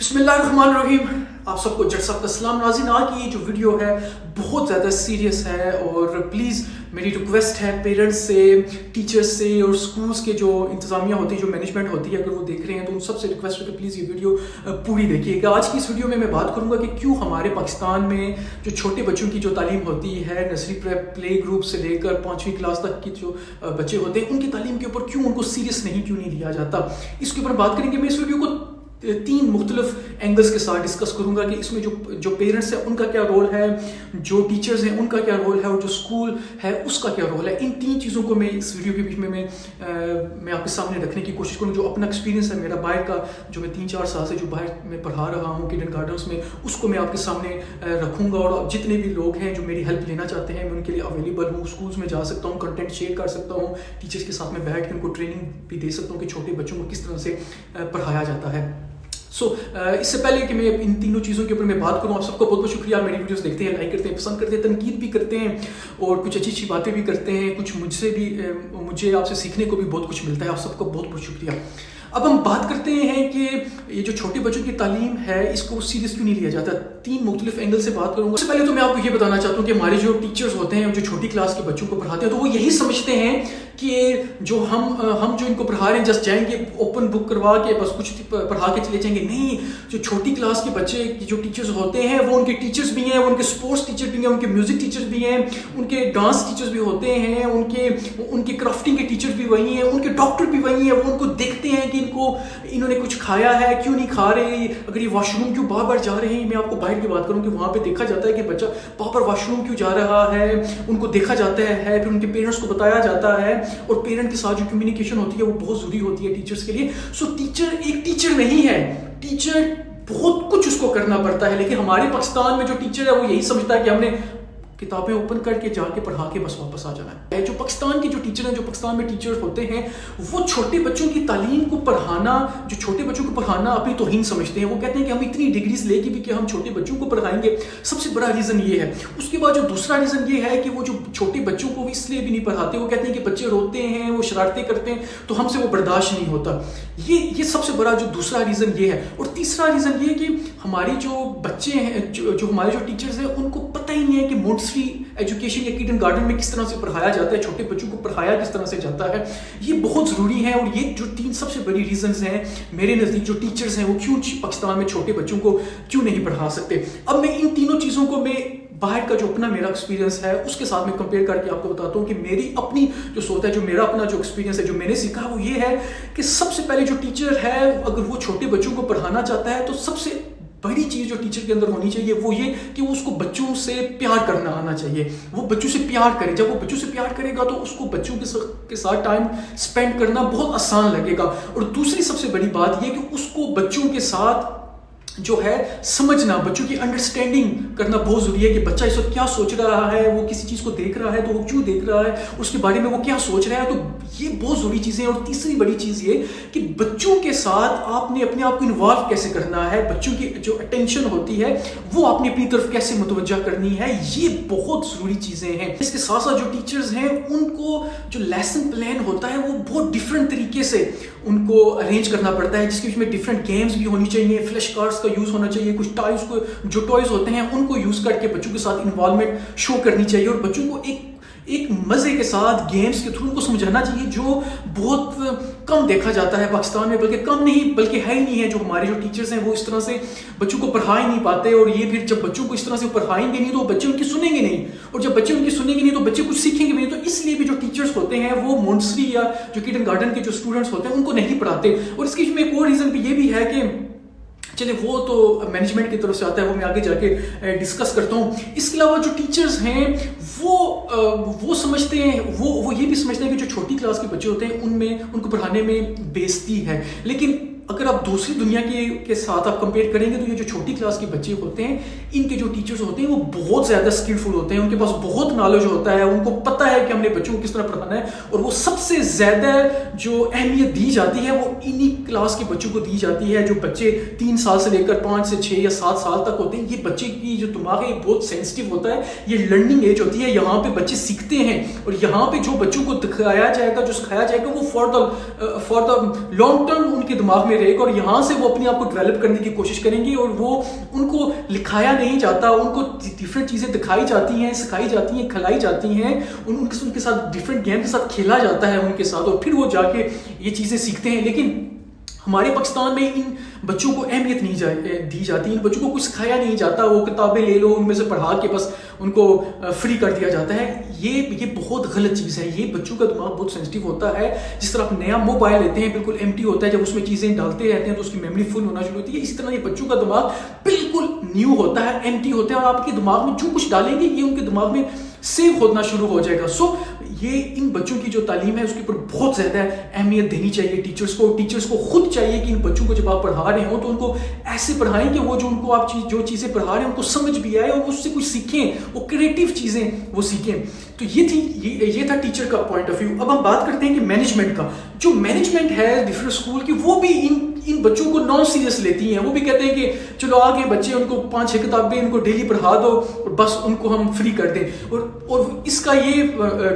बिस्मिल्लाहिर्रहमानिर्रहीम। आप सबको जट साहब का सलाम। नाज़रीन, आज की ये जो वीडियो है बहुत ज़्यादा सीरियस है और प्लीज़ मेरी रिक्वेस्ट है पेरेंट्स से, टीचर्स से और स्कूल्स के जो इंतज़ामिया होती है, जो मैनेजमेंट होती है, अगर वो देख रहे हैं तो उन सबसे रिक्वेस्ट है कि प्लीज़ ये वीडियो पूरी देखिएगा। आज की इस वीडियो में मैं बात करूँगा कि क्यों हमारे पाकिस्तान में जो छोटे बच्चों की जो तालीम होती है, नर्सरी प्ले ग्रुप से लेकर 5वीं क्लास तक की जो बच्चे होते हैं, उनकी तालीम के ऊपर क्यों उनको सीरियस क्यों नहीं लिया जाता, इसके ऊपर बात करेंगे। मैं इस वीडियो को 3 मुख्तलिफ एंगल्स के साथ डिस्कस करूंगा कि इसमें जो पेरेंट्स हैं उनका क्या रोल है, जो टीचर्स हैं उनका क्या रोल है और जो स्कूल है उसका क्या रोल है। इन 3 चीज़ों को मैं इस वीडियो के बीच में मैं आपके सामने रखने की कोशिश करूँ। जो अपना एक्सपीरियंस है मेरा बाहर का, जो मैं 3-4 साल से जो बाहर में पढ़ा रहा हूँ किंडरगार्टन्स में, उसको मैं आपके सामने रखूँगा। और जितने भी लोग हैं जो मेरी हेल्प लेना चाहते हैं, मैं उनके लिए अवेलेबल हूँ। स्कूल्स में जा सकता हूँ, कंटेंट शेयर कर सकता हूँ, टीचर्स के साथ में बैठ के उनको ट्रेनिंग भी दे सकता हूँ कि छोटे बच्चों को किस तरह से पढ़ाया जाता है। इससे पहले कि मैं इन तीनों चीज़ों के ऊपर मैं बात करूं, आप सबको बहुत बहुत शुक्रिया। मेरी वीडियोस देखते हैं, लाइक करते हैं, पसंद करते हैं, तनकीद भी करते हैं और कुछ अच्छी अच्छी बातें भी करते हैं। कुछ मुझे आपसे सीखने को भी बहुत कुछ मिलता है। आप सबको बहुत बहुत शुक्रिया। अब हम बात करते हैं कि ये जो छोटे बच्चों की तालीम है इसको सीरियस क्यों नहीं लिया जाता। 3 मुख्तलिफ एंगल से बात करूंगा। सबसे पहले तो मैं आपको ये बताना चाहता हूँ कि हमारे जो टीचर्स होते हैं, जो छोटी क्लास के बच्चों को पढ़ाते हैं, तो वो यही समझते हैं कि जो हम जो इनको पढ़ा रहे हैं जस्ट जाएंगे ओपन बुक करवा के बस कुछ पढ़ा के चले जाएंगे। नहीं, जो छोटी क्लास के बच्चे की जो टीचर्स होते हैं वो उनके टीचर्स भी हैं, वो उनके स्पोर्ट्स टीचर भी हैं, उनके म्यूजिक टीचर्स भी हैं, उनके डांस टीचर्स भी होते हैं, उनके क्राफ्टिंग के टीचर्स भी वही हैं, उनके डॉक्टर भी वही हैं। वो उनको देखते हैं कि इन्होंने कुछ खाया है, क्यों नहीं खा रहे, अगर ये वॉशरूम क्यों बार बार जा रहे हैं। मैं आपको बाहर की बात करूं कि वहां पे देखा जाता है कि बच्चा बार बार वॉशरूम क्यों जा रहा है, उनको देखा जाता है, फिर उनके पेरेंट्स को बताया जाता है। और पेरेंट के साथ जो कम्युनिकेशन होती है वो बहुत जरूरी होती है टीचर्स के लिए। सो टीचर एक टीचर नहीं है, टीचर बहुत कुछ उसको करना पड़ता है। लेकिन हमारे पाकिस्तान में जो टीचर है वो यही समझता है कि हमने किताबें ओपन करके जाके पढ़ा के बस वापस आ जाना है। जो पाकिस्तान के जो टीचर हैं, जो पाकिस्तान में टीचर्स होते हैं, वो छोटे बच्चों की तालीम को पढ़ाना, जो छोटे बच्चों को पढ़ाना अपनी तौहीन समझते हैं। वो कहते हैं कि हम इतनी डिग्रीज लेके भी कि हम छोटे बच्चों को पढ़ाएंगे। सबसे बड़ा रीज़न ये है। उसके बाद जो दूसरा रीज़न ये है कि वो जो छोटे बच्चों को इसलिए भी नहीं पढ़ाते, वो कहते हैं कि बच्चे रोते हैं, वो शरारतें करते हैं, तो हमसे वो बर्दाश्त नहीं होता। ये सबसे बड़ा जो दूसरा रीज़न ये है। और तीसरा रीज़न ये कि हमारी जो बच्चे हैं, जो हमारे जो टीचर्स हैं, उनको पता ही नहीं है कि मोंटेसरी एजुकेशन या किंडरगार्टन में किस तरह से पढ़ाया जाता है, छोटे बच्चों को पढ़ाया किस तरह से जाता है। ये बहुत ज़रूरी है। और ये जो 3 सबसे बड़ी रीजंस हैं मेरे नज़दीक, जो टीचर्स हैं वो क्यों पाकिस्तान में छोटे बच्चों को क्यों नहीं पढ़ा सकते। अब मैं इन तीनों चीज़ों को मैं बाहर का जो अपना मेरा एक्सपीरियंस है उसके साथ में कंपेयर करके आपको बताता हूँ कि मेरी अपनी जो सोच है, जो मेरा अपना जो एक्सपीरियंस है, जो मैंने सीखा, वो ये है कि सबसे पहले जो टीचर है अगर वो छोटे बच्चों को पढ़ाना चाहता है तो सबसे बड़ी चीज़ जो टीचर के अंदर होनी चाहिए वो ये कि वो उसको बच्चों से प्यार करना आना चाहिए। वो बच्चों से प्यार करे। जब वो बच्चों से प्यार करेगा तो उसको बच्चों के साथ टाइम स्पेंड करना बहुत आसान लगेगा। और दूसरी सबसे बड़ी बात ये कि उसको बच्चों के साथ जो है समझना, बच्चों की अंडरस्टैंडिंग करना बहुत ज़रूरी है कि बच्चा इस वक्त क्या सोच रहा है, वो किसी चीज़ को देख रहा है तो वो क्यों देख रहा है, उसके बारे में वो क्या सोच रहा है। तो ये बहुत ज़रूरी चीज़ें हैं। और तीसरी बड़ी चीज़ ये कि बच्चों के साथ आपने अपने आप को इन्वॉल्व कैसे करना है, बच्चों की जो अटेंशन होती है वो आपने अपनी तरफ कैसे मुतवज्जा करनी है, ये बहुत ज़रूरी चीज़ें हैं। इसके साथ साथ जो टीचर्स हैं उनको जो लेसन प्लान होता है वो बहुत डिफरेंट तरीके से उनको अरेंज करना पड़ता है, जिसके उसमें डिफरेंट गेम्स भी होनी चाहिए, फ्लैश कार्ड्स का यूज़ होना चाहिए, कुछ जो टॉयज होते हैं उनको यूज़ करके बच्चों के साथ इन्वॉल्वमेंट शो करनी चाहिए। और बच्चों को एक मज़े के साथ गेम्स के थ्रू उनको समझाना चाहिए, जो बहुत कम देखा जाता है पाकिस्तान में, बल्कि कम नहीं बल्कि है ही नहीं है। जो हमारे जो टीचर्स हैं वो इस तरह से बच्चों को पढ़ा ही नहीं पाते। और ये फिर जब बच्चों को इस तरह से पढ़ाएंगे नहीं तो बच्चे उनकी सुनेंगे नहीं, और जब बच्चे उनकी सुनेंगे नहीं तो बच्चे कुछ सीखेंगे नहीं। तो इसलिए भी जो टीचर्स होते हैं वो मोंटेसरी या जो किंडरगार्टन के जो स्टूडेंट्स होते हैं उनको नहीं पढ़ाते। और इसकी में एक और रीज़न भी ये भी है कि चलिए वो तो मैनेजमेंट की तरफ से आता है, वो मैं आगे जाके डिस्कस करता हूँ। इसके अलावा जो टीचर्स हैं वो समझते हैं, वो ये भी समझते हैं कि जो छोटी क्लास के बच्चे होते हैं उनको पढ़ाने में बेइज्जती है। लेकिन अगर आप दूसरी दुनिया के साथ आप कंपेयर करेंगे तो ये जो छोटी क्लास के बच्चे होते हैं, इनके जो टीचर्स होते हैं वो बहुत ज़्यादा स्किलफुल होते हैं, उनके पास बहुत नॉलेज होता है, उनको पता है कि हमने बच्चों को किस तरह पढ़ाना है। और वो सबसे ज़्यादा जो अहमियत दी जाती है वो इन्हीं क्लास के बच्चों को दी जाती है, जो बच्चे 3 साल से लेकर 5 से 6 या 7 साल तक होते हैं। ये बच्चे की जो दिमाग है ये बहुत सेंसिटिव होता है, ये लर्निंग एज होती है, यहाँ पे बच्चे सीखते हैं। और यहाँ पे जो बच्चों को दिखाया जाएगा, जो सिखाया जाएगा, वो फॉर द लॉन्ग टर्म उनके दिमाग में काबिल रहेगा और यहाँ से वो अपने आप को डेवलप करने की कोशिश करेंगे। और वो उनको लिखाया नहीं जाता, उनको डिफरेंट चीज़ें दिखाई जाती हैं, सिखाई जाती हैं, खिलाई जाती हैं, उनके साथ डिफरेंट गेम के साथ खेला जाता है उनके साथ, और फिर वो जाके ये चीज़ें सीखते हैं। लेकिन हमारे पाकिस्तान में इन बच्चों को अहमियत नहीं दी जाती, इन बच्चों को कुछ सिखाया नहीं जाता। वो किताबें ले लो, उनमें से पढ़ा के बस उनको फ्री कर दिया जाता है। ये बहुत गलत चीज़ है। ये बच्चों का दिमाग बहुत सेंसिटिव होता है। जिस तरह आप नया मोबाइल लेते हैं, बिल्कुल एम्प्टी होता है, जब उसमें चीज़ें डालते रहते हैं तो उसकी मेमोरी फुल होना शुरू होती है। इसी तरह ये बच्चों का दिमाग बिल्कुल न्यू होता है, एम्प्टी होता है, और आपके दिमाग में जो कुछ डालेंगे ये उनके दिमाग में सेव होना शुरू हो जाएगा। सो ये इन बच्चों की जो तालीम है उसके ऊपर बहुत ज़्यादा अहमियत देनी चाहिए टीचर्स को। टीचर्स को खुद चाहिए कि इन बच्चों को जब आप पढ़ा रहे हो तो उनको ऐसे पढ़ाएं कि वो जो उनको आप जो चीज़ें पढ़ा रहे हैं उनको समझ भी आए और उससे कुछ सीखें, वो क्रिएटिव चीज़ें वो सीखें। तो ये था टीचर का पॉइंट ऑफ व्यू। अब हम बात करते हैं कि मैनेजमेंट का। जो मैनेजमेंट है डिफरेंट स्कूल की, वो भी इन बच्चों को नॉन सीरियस लेती हैं। वो भी कहते हैं कि चलो आगे बच्चे, उनको 5-6 किताबें इनको डेली पढ़ा दो और बस उनको हम फ्री कर दें। और इसका ये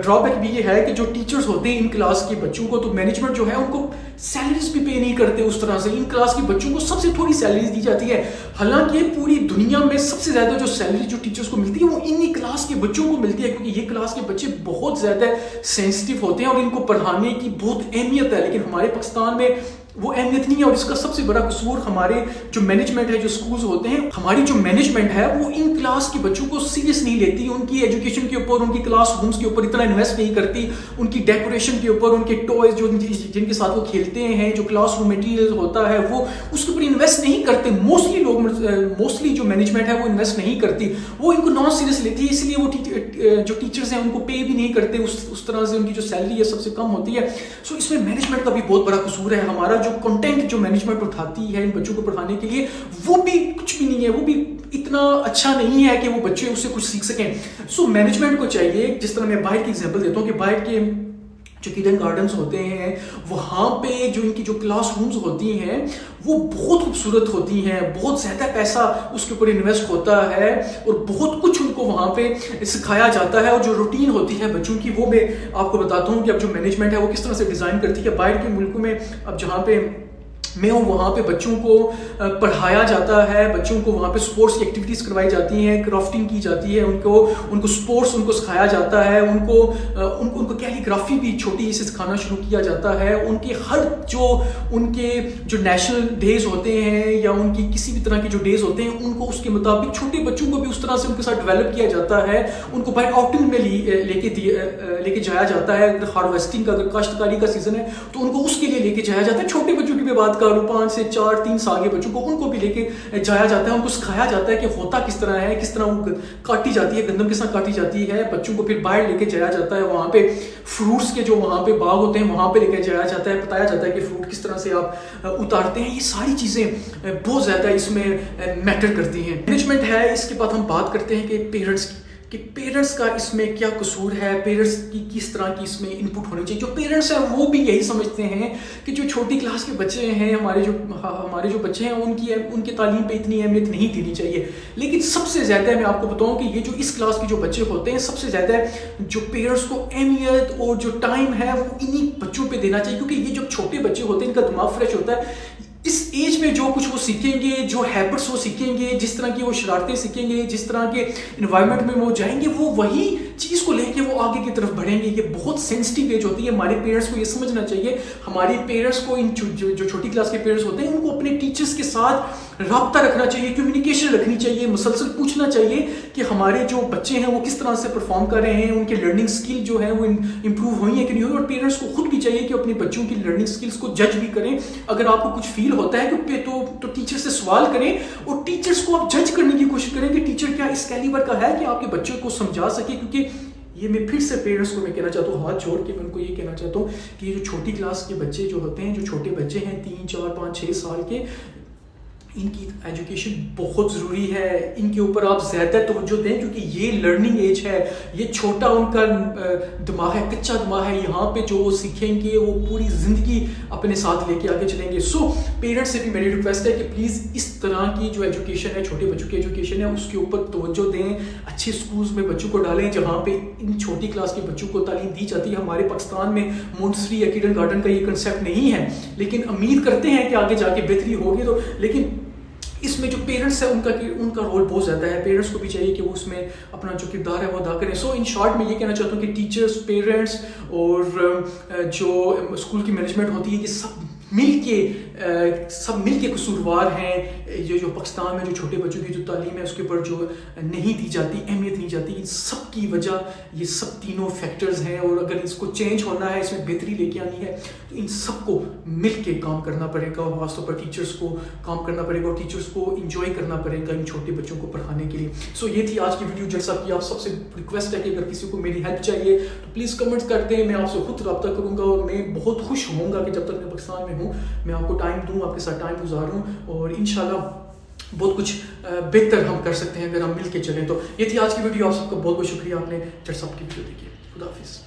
ड्रॉबैक भी ये है कि जो टीचर्स होते हैं इन क्लास के बच्चों को, तो मैनेजमेंट जो है उनको सैलरीज भी पे नहीं करते उस तरह से। इन क्लास के बच्चों को सबसे थोड़ी सैलरीज दी जाती है, हालांकि पूरी दुनिया में सबसे ज़्यादा जो सैलरी जो टीचर्स को मिलती है वो इन्हीं क्लास के बच्चों को मिलती है, क्योंकि ये क्लास के बच्चे बहुत ज़्यादा सेंसिटिव होते हैं और इनको पढ़ाने की बहुत अहमियत है। लेकिन हमारे पाकिस्तान में वो अहमियत नहीं है, और इसका सबसे बड़ा कसूर हमारे जो मैनेजमेंट है, जो स्कूल्स होते हैं, हमारी जो मैनेजमेंट है वो इन क्लास के बच्चों को सीरियस नहीं लेती। उनकी एजुकेशन के ऊपर, उनकी क्लास रूम्स के ऊपर इतना इन्वेस्ट नहीं करती, उनकी डेकोरेशन के ऊपर, उनके टॉयज जो जिनके साथ वो खेलते हैं, जो क्लास रूम मटीरियल होता है, वो उसके ऊपर इन्वेस्ट नहीं करते। मोस्टली जो मैनेजमेंट है वो इन्वेस्ट नहीं करती, वो इनको नॉन सीरियस लेती है। इसलिए वो जो टीचर्स हैं उनको पे भी नहीं करते उस तरह से, उनकी जो सैलरी है सबसे कम होती है। सो इसमें मैनेजमेंट का भी बहुत बड़ा कसूर है। हमारा जो कंटेंट जो मैनेजमेंट उठाती है इन बच्चों को पढ़ाने के लिए, वो भी कुछ भी नहीं है, वो भी इतना अच्छा नहीं है कि वो बच्चे उससे कुछ सीख सकें। सो मैनेजमेंट को चाहिए, जिस तरह मैं बाहर की एग्जांपल देता हूँ कि बाहर के जो किडन गार्डन्स होते हैं, वहाँ पे जो इनकी जो क्लास रूम्स होती हैं वो बहुत खूबसूरत होती हैं, बहुत ज़्यादा पैसा उसके ऊपर इन्वेस्ट होता है और बहुत कुछ उनको वहाँ पे सिखाया जाता है। और जो रूटीन होती है बच्चों की, वो मैं आपको बताता हूँ कि अब जो मैनेजमेंट है वो किस तरह से डिज़ाइन करती है। बाहर के मुल्कों में अब जहाँ पे मैं हूँ वहाँ पे बच्चों को पढ़ाया जाता है, बच्चों को वहाँ पे स्पोर्ट्स की एक्टिविटीज़ करवाई जाती हैं, क्राफ्टिंग की जाती है, उनको स्पोर्ट्स उनको सिखाया जाता है, उनको कैलीग्राफी भी छोटी से सिखाना शुरू किया जाता है। उनके हर जो नेशनल डेज होते हैं या उनकी किसी भी तरह के जो डेज होते हैं, उनको उसके मुताबिक छोटे बच्चों को भी उस तरह से उनके साथ डेवलप किया जाता है। उनको बाहर आउटिंग में लेके जाया जाता है। अगर हार्वेस्टिंग का, अगर काश्तकारी का सीजन है तो उनको उसके लिए लेके जाया जाता है। छोटे बच्चों की भी बात करूं, 5 से 4-3 साल के बच्चों को, उनको भी लेके जाया जाता है, उनको सिखाया जाता है कि होता किस तरह है, किस तरह वो काटी जाती है, गंदम किस तरह काटी जाती है। बच्चों को फिर बाहर लेके जाया जाता है, वहाँ पे फ्रूट्स के जो वहाँ पे बाग होते हैं वहाँ पे लेके जाया जाता है, बताया जाता है कि फ्रूट किस तरह से आप उतारते हैं। ये सारी चीज़ें बहुत ज़्यादा इसमें मैटर करती हैं। मैनेजमेंट है, इसके बाद हम बात करते हैं कि पेरेंट्स का इसमें क्या कसूर है, पेरेंट्स की किस तरह की इसमें इनपुट होनी चाहिए। जो पेरेंट्स हैं वो भी यही समझते हैं कि जो छोटी क्लास के बच्चे हैं, हमारे जो बच्चे हैं, उनकी तालीम पे इतनी अहमियत नहीं देनी चाहिए। लेकिन सबसे ज़्यादा मैं आपको बताऊं कि ये जो इस क्लास के जो बच्चे होते हैं, सबसे ज़्यादा जो पेरेंट्स को अहमियत और जो टाइम है वो इन्हीं बच्चों पर देना चाहिए, क्योंकि ये जब छोटे बच्चे होते हैं इनका दिमाग फ्रेश होता है। इस एज में जो कुछ वो सीखेंगे, जो हैबिट्स वो सीखेंगे, जिस तरह की वो शरारतें सीखेंगे, जिस तरह के इन्वायरमेंट में वो जाएंगे, वो वही चीज़ को लेके वो आगे की तरफ बढ़ेंगे। ये बहुत सेंसिटिव एज होती है। हमारे पेरेंट्स को ये समझना चाहिए, हमारे पेरेंट्स को, इन जो छोटी क्लास के पेरेंट्स होते हैं, उनको अपने टीचर्स के साथ रब्ता रखना चाहिए, कम्युनिकेशन रखनी चाहिए, मुसलसल पूछना चाहिए कि हमारे जो बच्चे हैं वो किस तरह से परफॉर्म कर रहे हैं, उनके लर्निंग स्किल जो है वो इम्प्रूव हुई है कि नहीं हुई। और पेरेंट्स को खुद भी चाहिए कि अपने बच्चों की लर्निंग स्किल्स को जज भी करें। अगर आपको कुछ फील होता है तो टीचर से सवाल करें और टीचर्स को आप जज करने की कोशिश करें कि टीचर क्या इस कैलिबर का है कि आपके बच्चों को समझा सके। क्योंकि ये मैं फिर से पेरेंट्स को मैं कहना चाहता हूँ, हाथ जोड़ के मैं उनको ये कहना चाहता हूँ कि ये जो छोटी क्लास के बच्चे जो होते हैं, जो छोटे बच्चे हैं 3, 4, 5, 6 साल के, ان کی ایجوکیشن بہت ضروری ہے، ان کے اوپر آپ زیادہ توجہ دیں کیونکہ یہ لرننگ ایج ہے، یہ چھوٹا ان کا دماغ ہے، کچا دماغ ہے، یہاں پہ جو وہ سیکھیں گے وہ پوری زندگی اپنے ساتھ لے کے آگے چلیں گے. سو پیرنٹس سے بھی میری ریکویسٹ ہے کہ پلیز اس طرح کی جو ایجوکیشن ہے، چھوٹے بچوں کی ایجوکیشن ہے، اس کے اوپر توجہ دیں، اچھے اسکولس میں بچوں کو ڈالیں جہاں پہ ان چھوٹی کلاس کے بچوں کو تعلیم دی جاتی ہے. ہمارے پاکستان میں مونٹسری یا کڈن گارڈن کا یہ کنسیپٹ نہیں ہے، لیکن امید کرتے ہیں کہ آگے جا کے بہتری ہوگی. تو لیکن اس میں جو پیرنٹس ہیں ان کا رول بہت زیادہ ہے. پیرنٹس کو بھی چاہیے کہ وہ اس میں اپنا جو کردار ہے وہ ادا کریں. سو ان شارٹ میں یہ کہنا چاہتا ہوں کہ ٹیچرس، پیرنٹس اور جو اسکول کی مینجمنٹ ہوتی ہے، یہ سب مل کے قصوروار ہیں. یہ جو پاکستان میں جو چھوٹے بچوں کی جو تعلیم ہے اس کے اوپر جو نہیں دی جاتی، اہمیت نہیں جاتی، ان سب کی وجہ یہ سب تینوں فیکٹرز ہیں. اور اگر اس کو چینج ہونا ہے، اس میں بہتری لے کے آنی ہے، تو ان سب کو مل کے کام کرنا پڑے گا. خاص طور پر ٹیچرس کو کام کرنا پڑے گا اور ٹیچرس کو انجوائے کرنا پڑے گا ان چھوٹے بچوں کو پڑھانے کے لیے. سو یہ تھی آج کی ویڈیو. جیسا کہ آپ سب سے ریکویسٹ ہے کہ اگر کسی کو میری ہیلپ چاہیے تو پلیز کمنٹ کر دیں، میں آپ سے خود رابطہ کروں گا. اور میں بہت خوش ہوں گا کہ جب تک میں پاکستان میں ہوں میں آپ کو ٹائم دوں، آپ کے ساتھ ٹائم گزاروں، اور انشاءاللہ بہت کچھ بہتر ہم کر سکتے ہیں اگر ہم مل کے چلیں. تو یہ تھی آج کی ویڈیو. آپ سب کا بہت بہت شکریہ، آپ نے جٹ صاحب کی ویڈیو دیکھی. خدا حافظ.